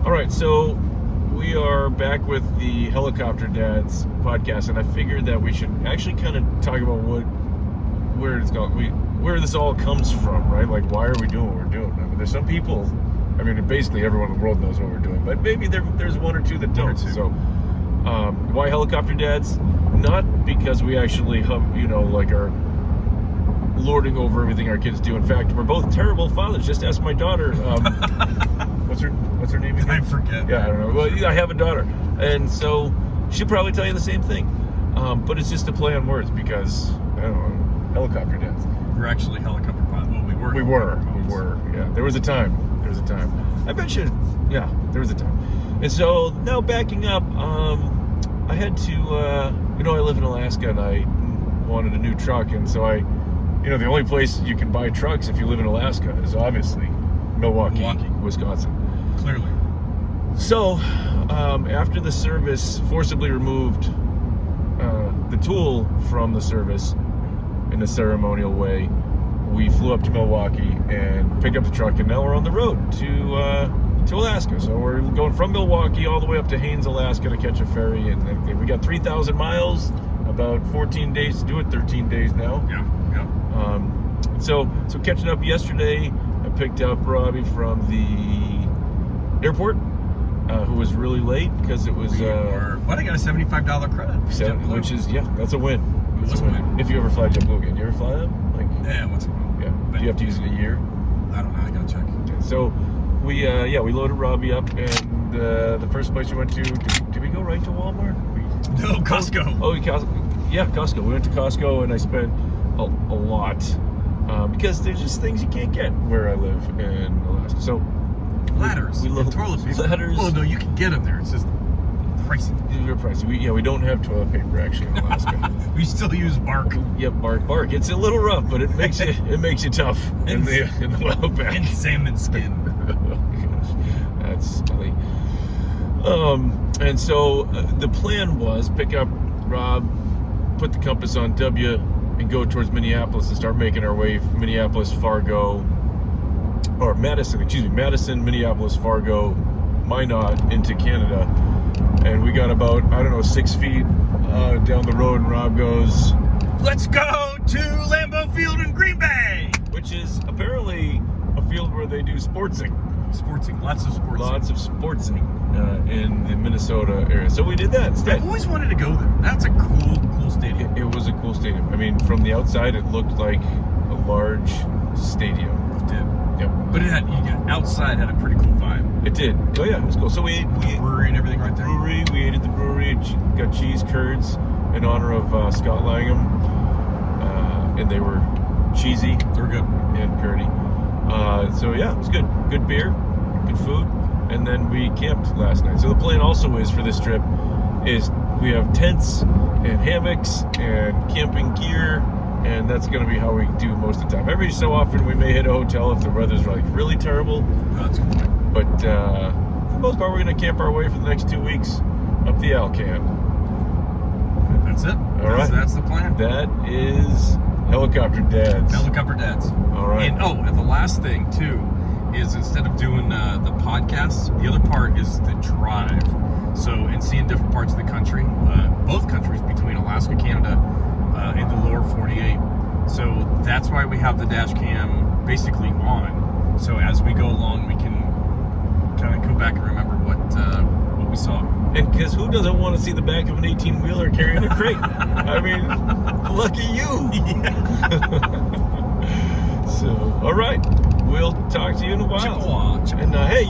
All right, so we are back with the Helicopter Dads podcast, and I figured that we should actually kind of talk about where this all comes from, right? Like, why are we doing what we're doing? I mean, there's some people. I mean, basically everyone in the world knows what we're doing, but maybe there's one or two that don't. So, why Helicopter Dads? Not because we actually are lording over everything our kids do. In fact, we're both terrible fathers. Just ask my daughter. What's her name again? I forget. Yeah, I don't know. Well, I have a daughter, and so she'll probably tell you the same thing. But it's just a play on words because I don't know, Helicopter Dads. We're actually helicopter pilots. Well, we were. Yeah, there was a time. I bet you. Yeah, there was a time. And so now backing up, I had to. I live in Alaska, and I wanted a new truck, and so the only place you can buy trucks if you live in Alaska is obviously Milwaukee, Wisconsin. Clearly. So, after the service forcibly removed the tool from the service in a ceremonial way, we flew up to Milwaukee and picked up the truck, and now we're on the road to Alaska. So we're going from Milwaukee all the way up to Haines, Alaska to catch a ferry, and we got 3,000 miles, about 14 days to do it, 13 days now. Yeah. So catching up yesterday, I picked up Robbie from the airport, who was really late because it was. What? I got a $75 credit. Which is that's a win. It was a win. If you ever fly JetBlue again, you ever fly them? Yeah, once in a while. Yeah. But do you have to use it a year? I don't know. I gotta check. Okay. So we loaded Robbie up, and the first place we went to. Did we go right to Walmart? No, Costco. Costco. Yeah, Costco. We went to Costco, and I spent a lot because there's just things you can't get where I live in Alaska. So ladders. We love toilet paper. Ladders. Well, no, you can get them there. It's just pricey. They're pricey. We don't have toilet paper actually in Alaska. We still use bark. Yep, bark. It's a little rough, but it makes you tough in the outback. And salmon skin. Oh gosh, that's funny. And so the plan was pick up Rob, put the compass on W, and go towards Minneapolis and start making our way from Minneapolis, Madison, Minneapolis, Fargo, Minot into Canada. And we got about, 6 feet down the road, and Rob goes, "Let's go to Lambeau Field in Green Bay," which is apparently a field where they do sportsing. Lots of sportsing in the Minnesota area. So we did that instead. I've always wanted to go there. That's a cool stadium. It was a cool stadium. I mean, from the outside, it looked like a large stadium. It did. Yep. But outside had a pretty cool vibe. It did. Oh yeah, it was cool. So we ate brewery and everything right there. We ate at the brewery. Got cheese curds in honor of Scott Langham, and they were cheesy. They were good and curdy. So yeah, it was good. Good beer, good food, and then we camped last night. So the plan also is for this trip is we have tents and hammocks and camping gear, and that's going to be how we do most of the time. Every so often we may hit a hotel if the weather's really terrible. That's a good point. But for the most part, we're going to camp our way for the next 2 weeks up the Alcan. That's it. All right. That's the plan. That is Helicopter Dads. Helicopter Dads. All right. And the last thing too is instead of doing the podcasts, the other part is the drive. So, and seeing different parts of the country, both countries between Alaska, Canada, and the lower 48. So that's why we have the dash cam basically on. So as we go along, we can kind of go back and remember what we saw. And because who doesn't want to see the back of an 18-wheeler carrying a crate? I mean, lucky you. Yeah. So, all right. We'll talk to you in a while. And hey,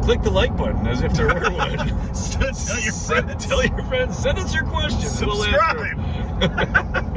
click the like button as if there were one. Tell your friends. Tell your friends. Send us your questions. Subscribe. We'll answer them.